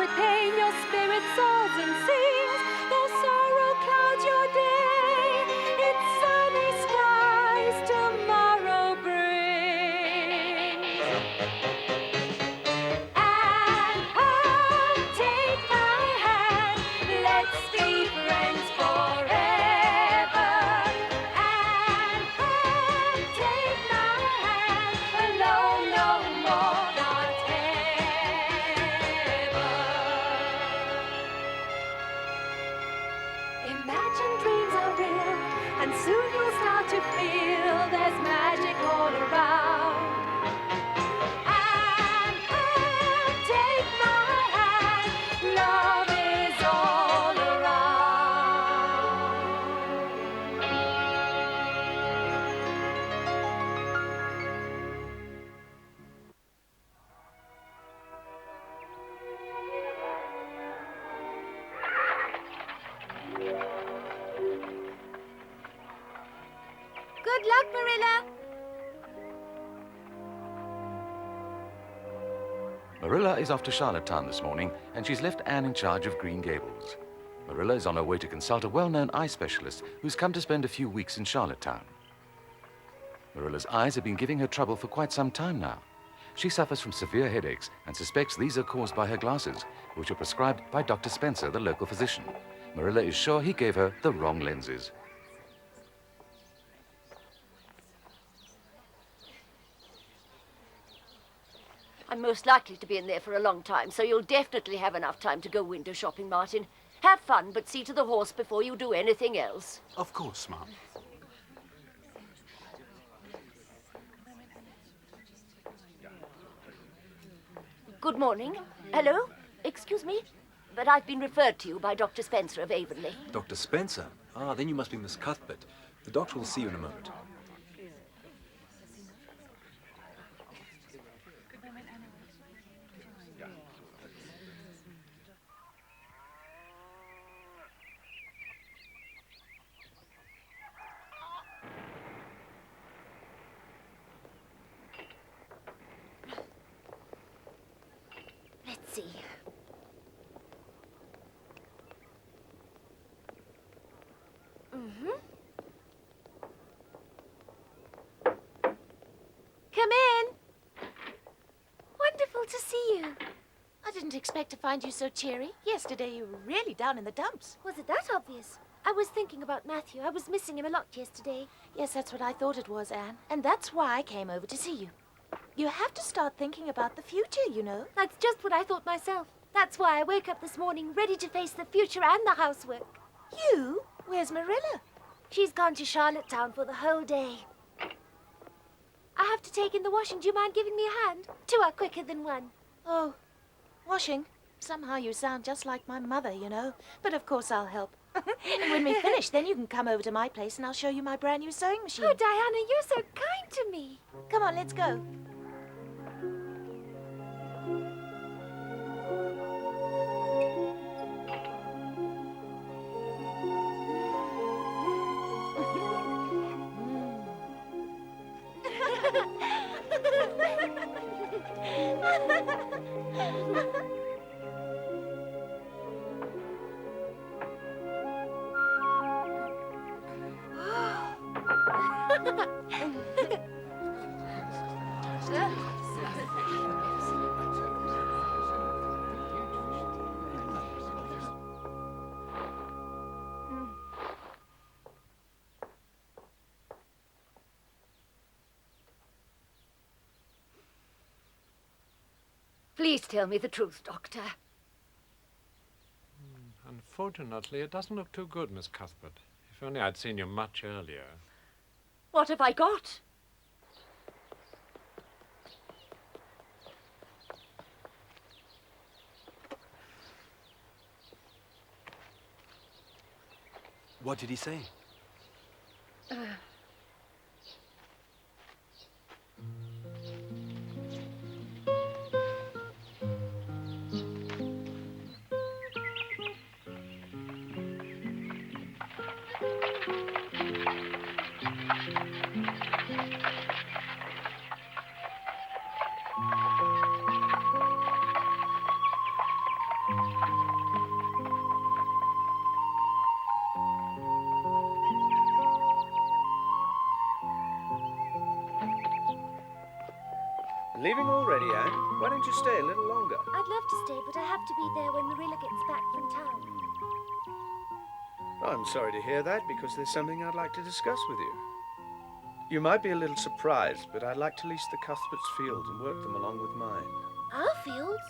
with pain your spirit soars and sings, though sorrow clouds your day, it's sunny skies tomorrow brings. And take my hand, let's be friends forever. And take my hand, alone no more, not ever. Imagine dreams are real, and soon you'll start to feel there's magic all around. And take my hand, love is all around. Good luck, Marilla. Marilla is off to Charlottetown this morning, and she's left Anne in charge of Green Gables. Marilla is on her way to consult a well-known eye specialist who's come to spend a few weeks in Charlottetown. Marilla's eyes have been giving her trouble for quite some time now. She suffers from severe headaches and suspects these are caused by her glasses, which are prescribed by Dr. Spencer, the local physician. Marilla is sure he gave her the wrong lenses. I'm most likely to be in there for a long time, so you'll definitely have enough time to go window shopping, Martin. Have fun, but see to the horse before you do anything else. Of course, Mum. Good morning. Hello? Excuse me? But I've been referred to you by Dr. Spencer of Avonlea. Dr. Spencer? Ah, then you must be Miss Cuthbert. The doctor will see you in a moment. Let's see. Come in. Wonderful to see you. I didn't expect to find you so cheery. Yesterday you were really down in the dumps. Was it that obvious? I was thinking about Matthew. I was missing him a lot yesterday. Yes, that's what I thought it was, Anne. And that's why I came over to see you. You have to start thinking about the future, you know. That's just what I thought myself. That's why I woke up this morning ready to face the future and the housework. You? Where's Marilla? She's gone to Charlottetown for the whole day. I have to take in the washing. Do you mind giving me a hand? Two are quicker than one. Oh, washing. Somehow you sound just like my mother, you know. But of course I'll help. And when we finish, then you can come over to my place and I'll show you my brand new sewing machine. Oh, Diana, you're so kind to me. Come on, let's go. Please tell me the truth, Doctor. Unfortunately, it doesn't look too good, Miss Cuthbert. If only I'd seen you much earlier. What have I got? What did he say? Leaving already, Anne? Why don't you stay a little longer? I'd love to stay, but I have to be there when Marilla gets back from town. I'm sorry to hear that, because there's something I'd like to discuss with you. You might be a little surprised, but I'd like to lease the Cuthberts' fields and work them along with mine. Our fields?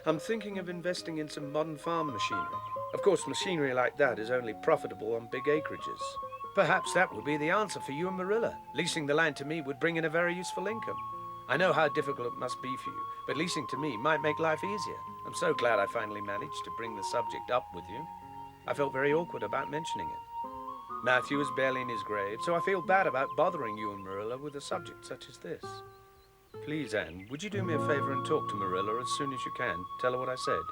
I'm thinking of investing in some modern farm machinery. Of course, machinery like that is only profitable on big acreages. Perhaps that would be the answer for you and Marilla. Leasing the land to me would bring in a very useful income. I know how difficult it must be for you, but leasing to me might make life easier. I'm so glad I finally managed to bring the subject up with you. I felt very awkward about mentioning it. Matthew is barely in his grave, so I feel bad about bothering you and Marilla with a subject such as this. Please, Anne, would you do me a favor and talk to Marilla as soon as you can? Tell her what I said.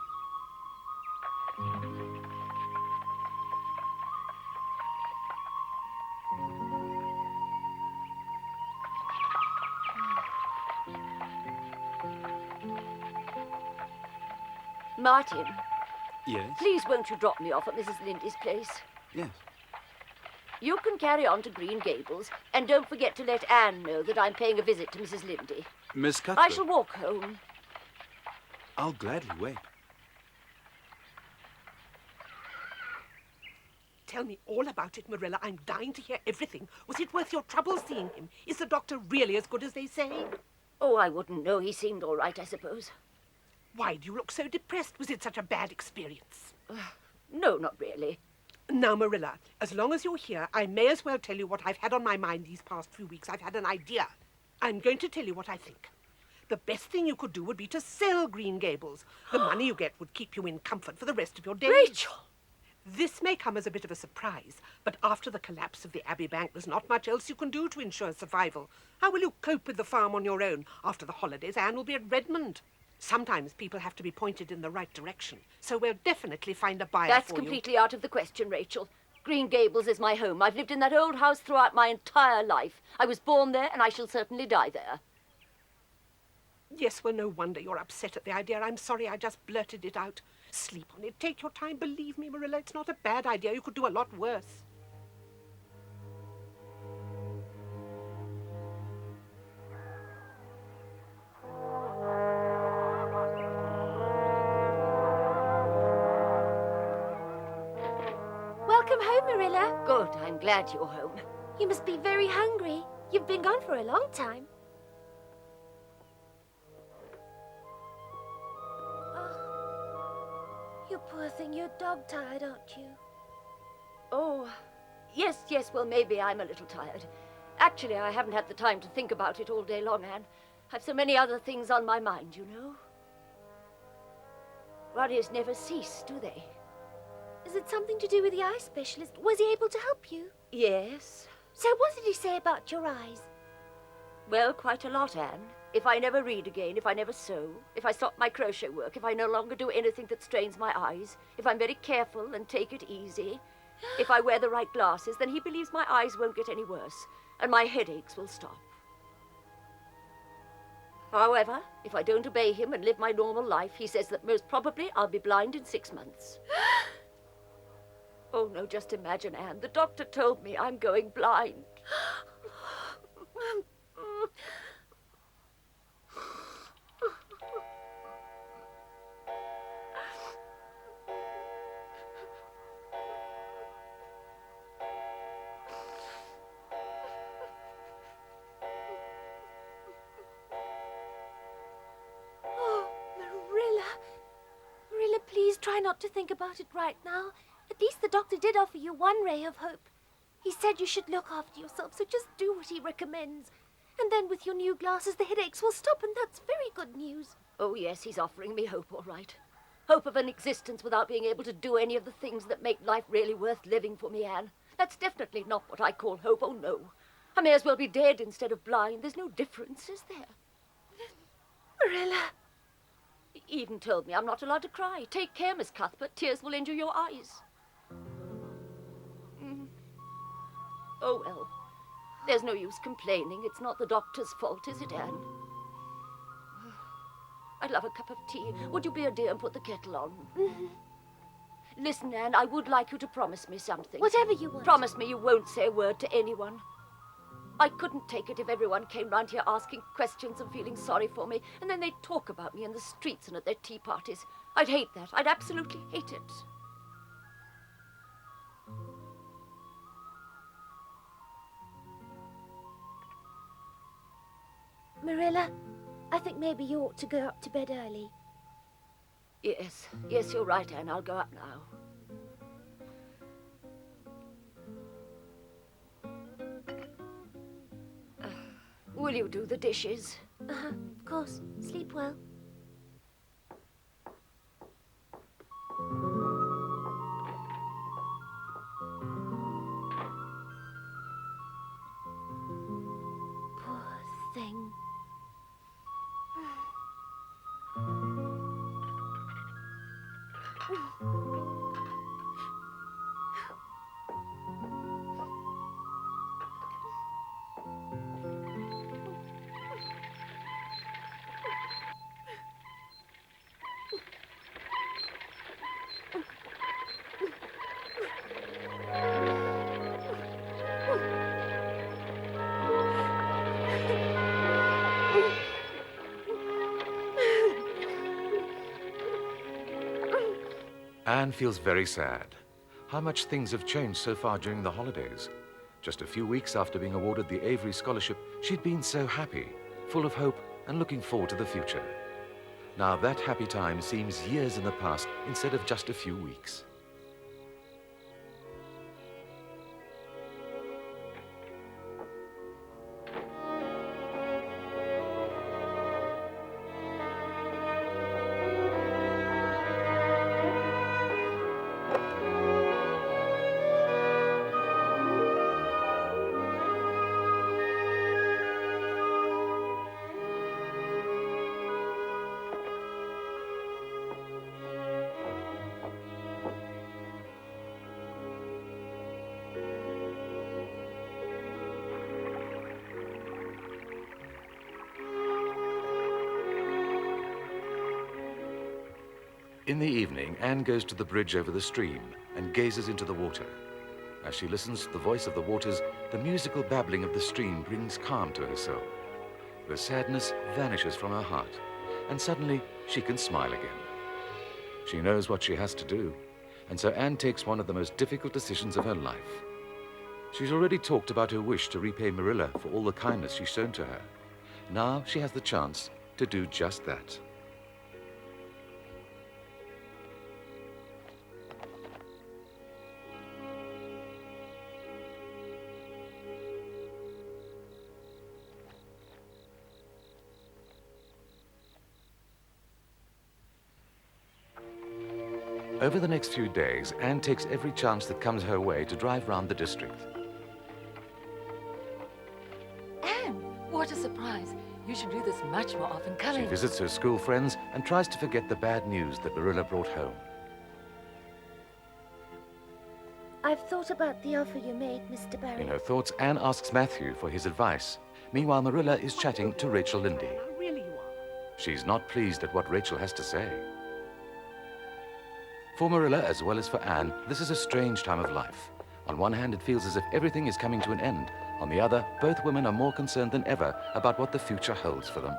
Martin, Yes? please won't you drop me off at Mrs. Lindy's place? Yes. You can carry on to Green Gables, and don't forget to let Anne know that I'm paying a visit to Mrs. Lindy. Miss Cuthbert. I shall walk home. I'll gladly wait. Tell me all about it, Marilla. I'm dying to hear everything. Was it worth your trouble seeing him? Is the doctor really as good as they say? Oh, I wouldn't know. He seemed all right, I suppose. Why do you look so depressed? Was it such a bad experience? No, not really. Now, Marilla, as long as you're here, I may as well tell you what I've had on my mind these past few weeks. I've had an idea. I'm going to tell you what I think. The best thing you could do would be to sell Green Gables. The money you get would keep you in comfort for the rest of your days. Rachel! This may come as a bit of a surprise, but after the collapse of the Abbey Bank, there's not much else you can do to ensure survival. How will you cope with the farm on your own? After the holidays, Anne will be at Redmond. Sometimes people have to be pointed in the right direction, so we'll definitely find a buyer That's for you. completely out of the question, Rachel. Green Gables is my home. I've lived in that old house throughout my entire life. I was born there, and I shall certainly die there. Yes, well, no wonder you're upset at the idea. I'm sorry I just blurted it out. Sleep on it. Take your time. Believe me, Marilla, it's not a bad idea. You could do a lot worse. Welcome home, Marilla. Good. I'm glad you're home. You must be very hungry. You've been gone for a long time. Oh, you poor thing, you're dog-tired, aren't you? Oh, yes, well, maybe I'm a little tired. Actually, I haven't had the time to think about it all day long, Anne. I've so many other things on my mind, you know. Worries never cease, do they? Is it something to do with the eye specialist? Was he able to help you? Yes. So what did he say about your eyes? Well, quite a lot, Anne. If I never read again, if I never sew, if I stop my crochet work, if I no longer do anything that strains my eyes, if I'm very careful and take it easy, if I wear the right glasses, then he believes my eyes won't get any worse, and my headaches will stop. However, if I don't obey him and live my normal life, he says that most probably I'll be blind in 6 months. Oh, no, just imagine, Anne. The doctor told me I'm going blind. Oh, Marilla. Marilla, please try not to think about it right now. At least the doctor did offer you one ray of hope. He said you should look after yourself, so just do what he recommends. And then with your new glasses, the headaches will stop, and that's very good news. Oh, yes, he's offering me hope, all right. Hope of an existence without being able to do any of the things that make life really worth living for me, Anne. That's definitely not what I call hope. Oh, no. I may as well be dead instead of blind. There's no difference, is there? Marilla. Eden told me I'm not allowed to cry. Take care, Miss Cuthbert. Tears will injure your eyes. Oh, well. There's no use complaining. It's not the doctor's fault, is it, Anne? I'd love a cup of tea. Would you be a dear and put the kettle on? Listen, Anne, I would like you to promise me something. Whatever you want. Promise me you won't say a word to anyone. I couldn't take it if everyone came round here asking questions and feeling sorry for me, and then they'd talk about me in the streets and at their tea parties. I'd hate that. I'd absolutely hate it. Marilla, I think maybe you ought to go up to bed early. Yes, you're right, Anne. I'll go up now. Will you do the dishes? Of course. Sleep well. Poor thing. Anne feels very sad. How much things have changed so far during the holidays. Just a few weeks after being awarded the Avery Scholarship, she'd been so happy, full of hope and looking forward to the future. Now that happy time seems years in the past instead of just a few weeks. In the evening, Anne goes to the bridge over the stream and gazes into the water. As she listens to the voice of the waters, the musical babbling of the stream brings calm to her soul. The sadness vanishes from her heart, and suddenly she can smile again. She knows what she has to do, and so Anne takes one of the most difficult decisions of her life. She's already talked about her wish to repay Marilla for all the kindness she's shown to her. Now she has the chance to do just that. Over the next few days, Anne takes every chance that comes her way to drive round the district. Anne, what a surprise. You should do this much more often. Come She in. visits her school friends and tries to forget the bad news that Marilla brought home. I've thought about the offer you made, Mr. Barry. In her thoughts, Anne asks Matthew for his advice. Meanwhile, Marilla is chatting to Rachel Lindy. Now, really you are. She's not pleased at what Rachel has to say. For Marilla, as well as for Anne, this is a strange time of life. On one hand, it feels as if everything is coming to an end. On the other, both women are more concerned than ever about what the future holds for them.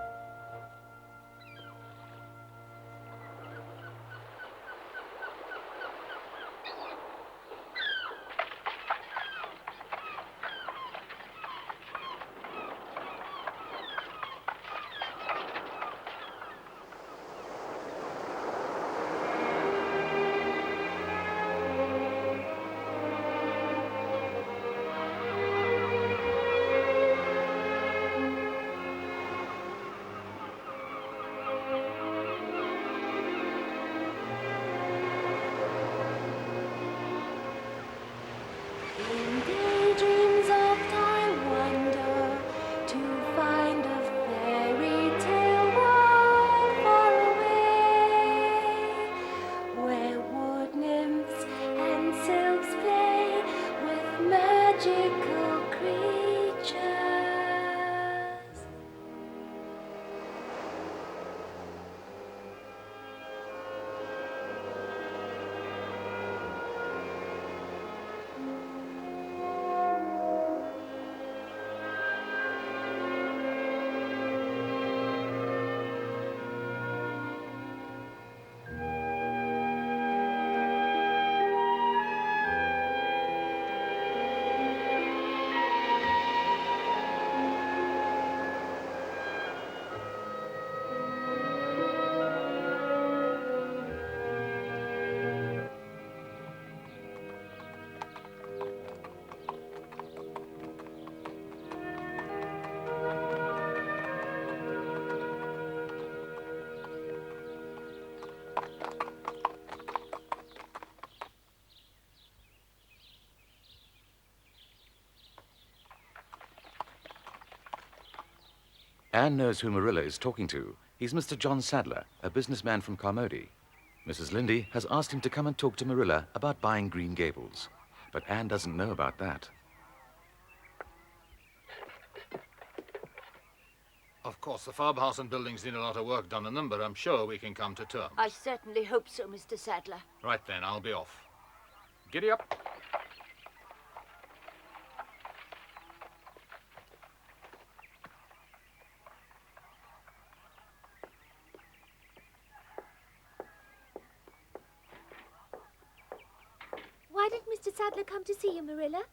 Anne knows who Marilla is talking to. He's Mr. John Sadler, a businessman from Carmody. Mrs. Lindy has asked him to come and talk to Marilla about buying Green Gables. But Anne doesn't know about that. Of course, the farmhouse and buildings need a lot of work done in them, but I'm sure we can come to terms. I certainly hope so, Mr. Sadler. Right then, I'll be off. Giddy up. Why did Mr. Sadler come to see you, Marilla?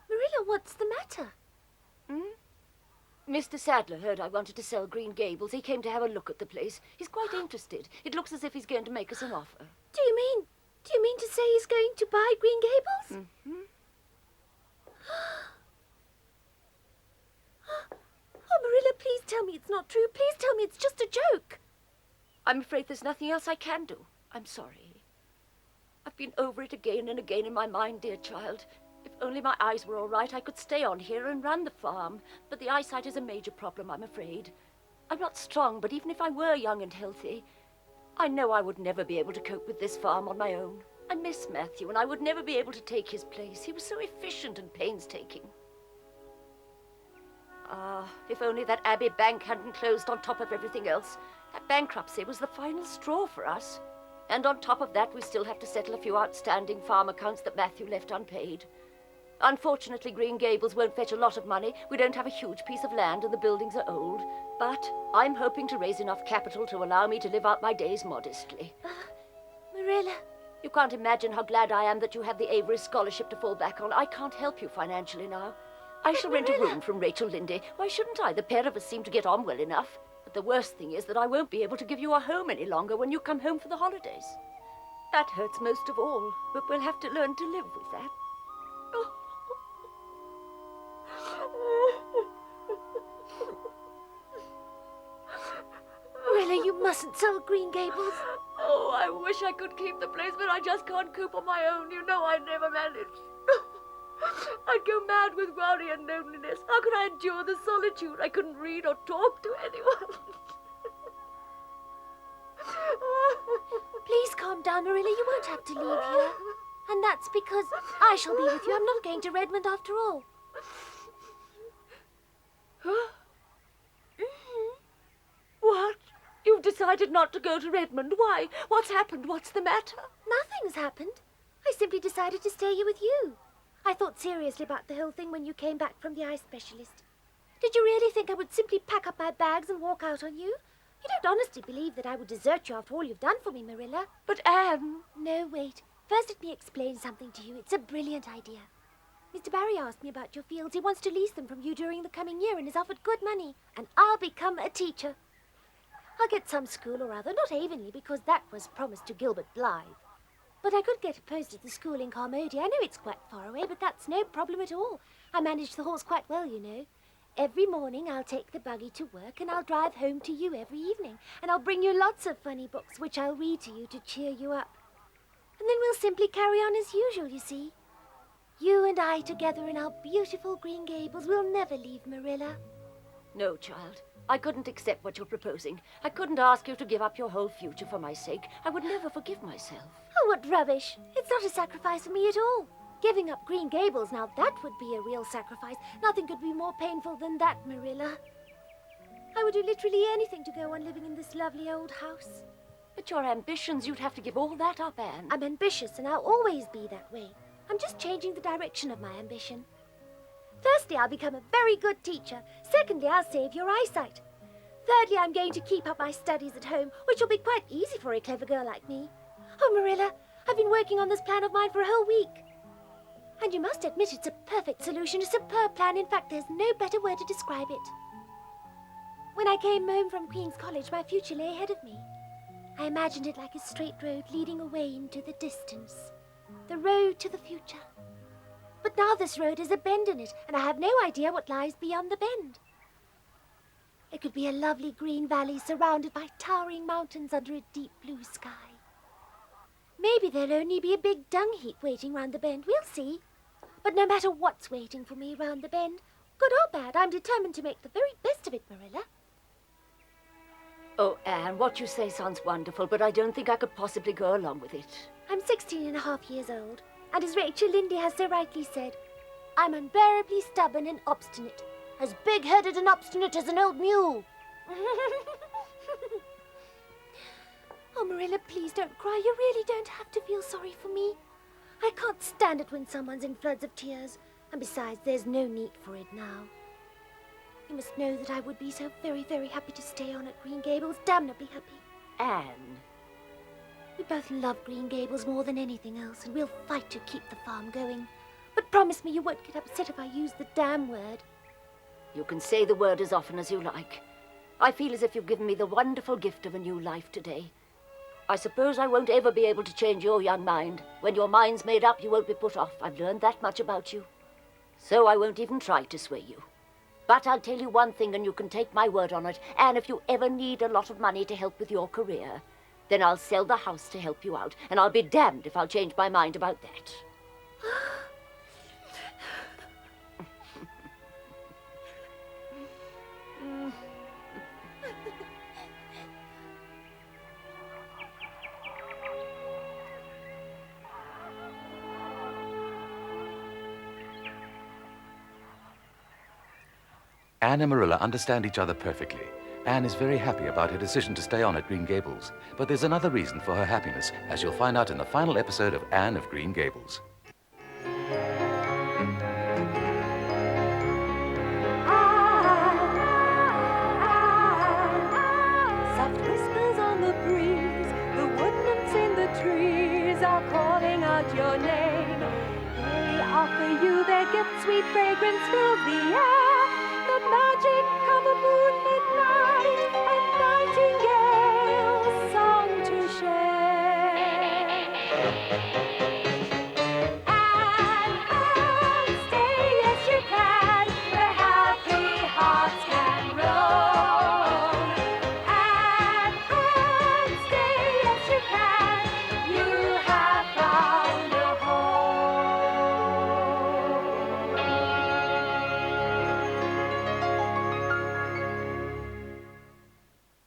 Marilla, what's the matter? Mr. Sadler heard I wanted to sell Green Gables. He came to have a look at the place. He's quite interested. It looks as if he's going to make us an offer. Do you mean to say he's going to buy Green Gables? Oh, Marilla, please tell me it's not true. Please tell me it's just a joke. I'm afraid there's nothing else I can do. I'm sorry. I've been over it again and again in my mind, dear child. If only my eyes were all right, I could stay on here and run the farm. But the eyesight is a major problem, I'm afraid. I'm not strong, but even if I were young and healthy, I know I would never be able to cope with this farm on my own. I miss Matthew, and I would never be able to take his place. He was so efficient and painstaking. If only that Abbey Bank hadn't closed on top of everything else. That bankruptcy was the final straw for us. And on top of that, we still have to settle a few outstanding farm accounts that Matthew left unpaid. Unfortunately, Green Gables won't fetch a lot of money. We don't have a huge piece of land and the buildings are old. But I'm hoping to raise enough capital to allow me to live out my days modestly. Marilla. You can't imagine how glad I am that you have the Avery Scholarship to fall back on. I can't help you financially now. I shall rent a room from Rachel Lindy. Why shouldn't I? The pair of us seem to get on well enough. But the worst thing is that I won't be able to give you a home any longer when you come home for the holidays. That hurts most of all, but we'll have to learn to live with that. Marilla, you mustn't sell Green Gables. Oh, I wish I could keep the place, but I just can't cope on my own. You know I never manage. I'd go mad with worry and loneliness. How could I endure the solitude? I couldn't read or talk to anyone. Please calm down, Marilla. You won't have to leave here. And that's because I shall be with you. I'm not going to Redmond after all. What? You've decided not to go to Redmond? Why? What's happened? What's the matter? Nothing's happened. I simply decided to stay here with you. I thought seriously about the whole thing when you came back from the eye specialist. Did you really think I would simply pack up my bags and walk out on you? You don't honestly believe that I would desert you after all you've done for me, Marilla? But Anne... No, wait. First let me explain something to you. It's a brilliant idea. Mr. Barry asked me about your fields. He wants to lease them from you during the coming year and has offered good money. And I'll become a teacher. I'll get some school or other, not Avonlea, because that was promised to Gilbert Blythe. But I could get a post at the school in Carmody. I know it's quite far away, but that's no problem at all. I manage the horse quite well, you know. Every morning I'll take the buggy to work and I'll drive home to you every evening. And I'll bring you lots of funny books, which I'll read to you to cheer you up. And then we'll simply carry on as usual, you see. You and I together in our beautiful Green Gables. We'll never leave Marilla. No, child. I couldn't accept what you're proposing. I couldn't ask you to give up your whole future for my sake. I would never forgive myself. Oh, what rubbish. It's not a sacrifice for me at all. Giving up Green Gables, now that would be a real sacrifice. Nothing could be more painful than that, Marilla. I would do literally anything to go on living in this lovely old house. But your ambitions, you'd have to give all that up, Anne. I'm ambitious, and I'll always be that way. I'm just changing the direction of my ambition. Firstly, I'll become a very good teacher. Secondly, I'll save your eyesight. Thirdly, I'm going to keep up my studies at home, which will be quite easy for a clever girl like me. Oh, Marilla, I've been working on this plan of mine for a whole week. And you must admit it's a perfect solution, a superb plan. In fact, there's no better word to describe it. When I came home from Queen's College, my future lay ahead of me. I imagined it like a straight road leading away into the distance. The road to the future. But now this road has a bend in it, and I have no idea what lies beyond the bend. It could be a lovely green valley surrounded by towering mountains under a deep blue sky. Maybe there'll only be a big dung heap waiting round the bend. We'll see. But no matter what's waiting for me round the bend, good or bad, I'm determined to make the very best of it, Marilla. Oh, Anne, what you say sounds wonderful, but I don't think I could possibly go along with it. I'm 16 and a half years old, and as Rachel Lynde has so rightly said, I'm unbearably stubborn and obstinate, as big-headed and obstinate as an old mule. Oh, Marilla, please don't cry. You really don't have to feel sorry for me. I can't stand it when someone's in floods of tears, and besides, there's no need for it now. You must know that I would be so very, very happy to stay on at Green Gables, damnably happy. Anne. We both love Green Gables more than anything else, and we'll fight to keep the farm going. But promise me you won't get upset if I use the damn word. You can say the word as often as you like. I feel as if you've given me the wonderful gift of a new life today. I suppose I won't ever be able to change your young mind. When your mind's made up, you won't be put off. I've learned that much about you. So I won't even try to sway you. But I'll tell you one thing, and you can take my word on it. And if you ever need a lot of money to help with your career, then I'll sell the house to help you out. And I'll be damned if I'll change my mind about that. Anne and Marilla understand each other perfectly. Anne is very happy about her decision to stay on at Green Gables, but there's another reason for her happiness, as you'll find out in the final episode of Anne of Green Gables. Soft whispers on the breeze, the wood nymphs in the trees are calling out your name. They offer you their gifts, sweet fragrance fills the air. The magic of a moonlit night, a nightingale's song to share.